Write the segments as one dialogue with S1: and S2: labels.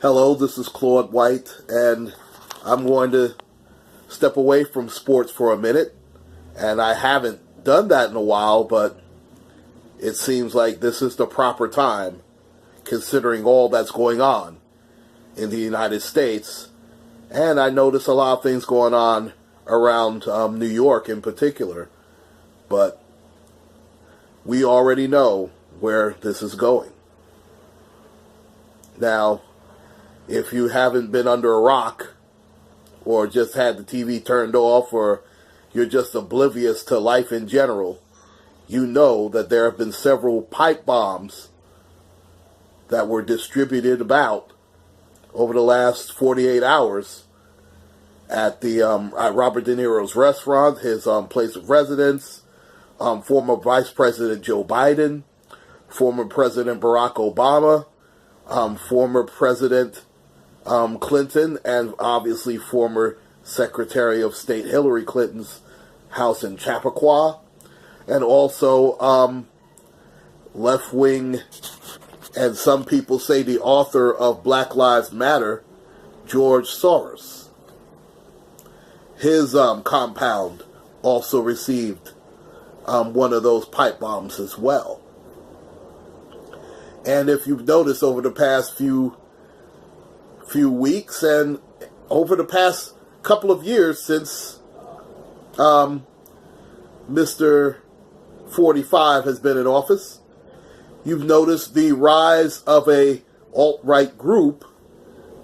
S1: Hello, this is Claude White, and I'm going to step away from sports for a minute. And I haven't done that in a while, but it seems like this is the proper time, considering all that's going on in the United States. And I notice a lot of things going on around New York in particular. But we already know where this is going. Now, if you haven't been under a rock, or just had the TV turned off, or you're just oblivious to life in general, you know that there have been several pipe bombs that were distributed about over the last 48 hours at the at Robert De Niro's restaurant, his place of residence, former Vice President Joe Biden, former President Barack Obama, former President Clinton, and obviously former Secretary of State Hillary Clinton's house in Chappaqua, and also left-wing, and some people say the author of Black Lives Matter, George Soros. His compound also received one of those pipe bombs as well. And if you've noticed over the past few weeks and over the past couple of years since Mr. 45 has been in office, you've noticed the rise of a alt-right group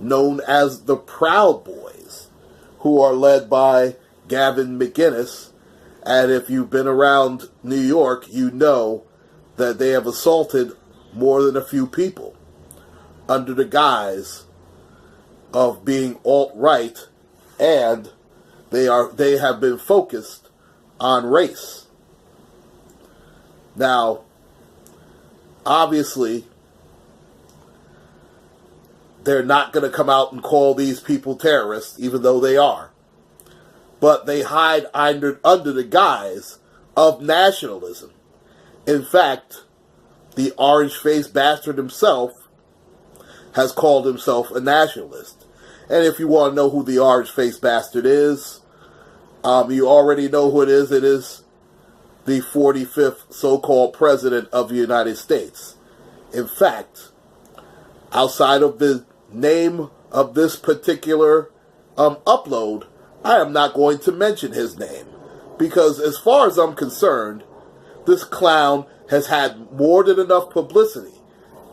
S1: known as the Proud Boys, who are led by Gavin McInnes. And if you've been around New York, you know that they have assaulted more than a few people under the guise of being alt-right, and they have been focused on race. Now, obviously, they're not going to come out and call these people terrorists, even though they are. But they hide under the guise of nationalism. In fact, the orange-faced bastard himself has called himself a nationalist. And if you want to know who the orange-faced bastard is, you already know who it is. It is the 45th so-called president of the United States. In fact, outside of the name of this particular upload, I am not going to mention his name. Because as far as I'm concerned, this clown has had more than enough publicity.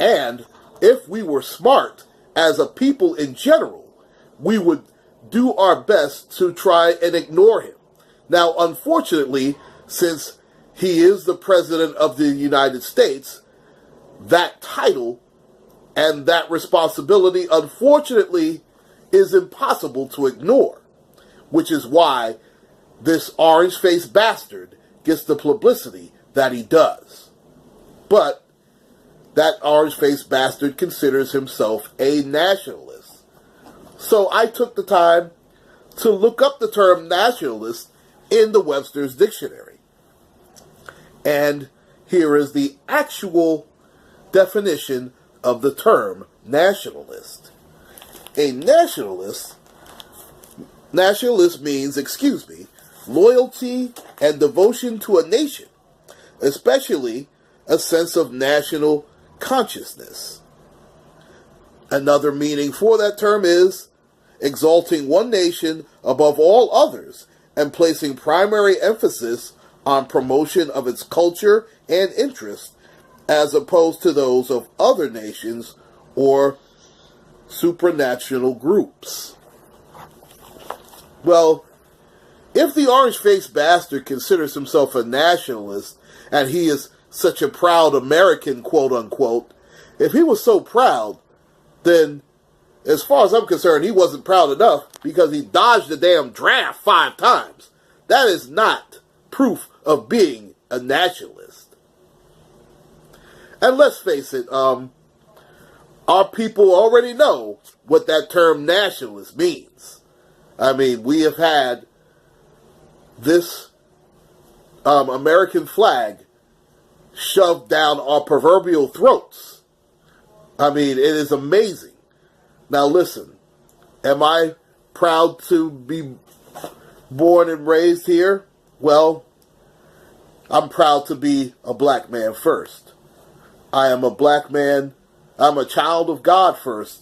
S1: And if we were smart as a people in general, we would do our best to try and ignore him. Now, unfortunately, since he is the President of the United States, that title and that responsibility, unfortunately, is impossible to ignore, which is why this orange-faced bastard gets the publicity that he does. But that orange-faced bastard considers himself a nationalist. So I took the time to look up the term nationalist in the Webster's Dictionary. And here is the actual definition of the term nationalist. A nationalist means, loyalty and devotion to a nation, especially a sense of national consciousness. Another meaning for that term is exalting one nation above all others and placing primary emphasis on promotion of its culture and interest as opposed to those of other nations or supranational groups. Well, if the orange-faced bastard considers himself a nationalist and he is such a proud American, quote-unquote, if he was so proud, then as far as I'm concerned, he wasn't proud enough because he dodged the damn draft 5 times. That is not proof of being a nationalist. And let's face it, our people already know what that term nationalist means. I mean, we have had this American flag shoved down our proverbial throats. I mean, it is amazing Now listen, am I proud to be born and raised here? Well, I'm proud to be a black man first. I am a black man. I'm a child of God first,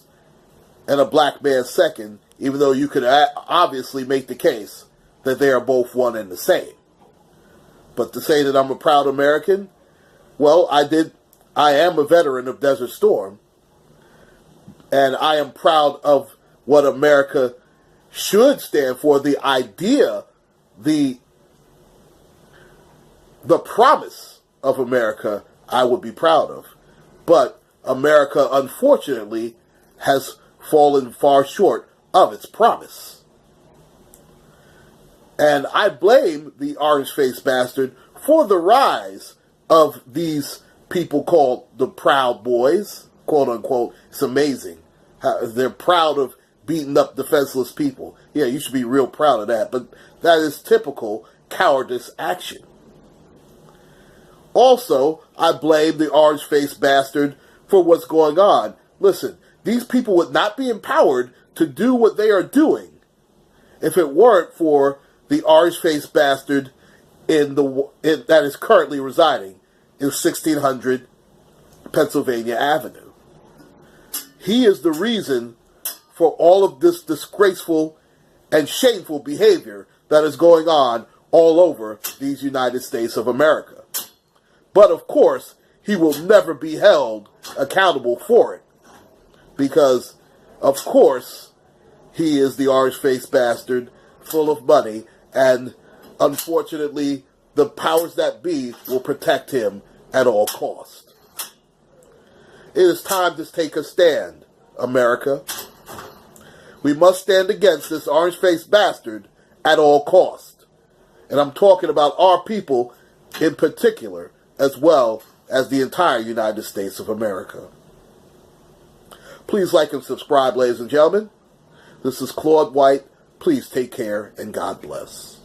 S1: and a black man second, even though you could obviously make the case that they are both one and the same. But to say that I'm a proud American, well, I am a veteran of Desert Storm, and I am proud of what America should stand for, the idea, the promise of America I would be proud of. But America, unfortunately, has fallen far short of its promise. And I blame the orange-faced bastard for the rise of these people called the Proud Boys, quote-unquote. It's amazing how they're proud of beating up defenseless people. Yeah, you should be real proud of that, but that is typical cowardice action. Also, I blame the orange-faced bastard for what's going on. Listen, these people would not be empowered to do what they are doing if it weren't for the orange-faced bastard that is currently residing in 1600 Pennsylvania Avenue. He is the reason for all of this disgraceful and shameful behavior that is going on all over these United States of America. But of course, he will never be held accountable for it, because of course he is the orange-faced bastard full of money, and unfortunately the powers that be will protect him at all costs. It is time to take a stand, America. We must stand against this orange-faced bastard at all costs. And I'm talking about our people in particular, as well as the entire United States of America. Please like and subscribe, ladies and gentlemen. This is Claude White. Please take care, and God bless.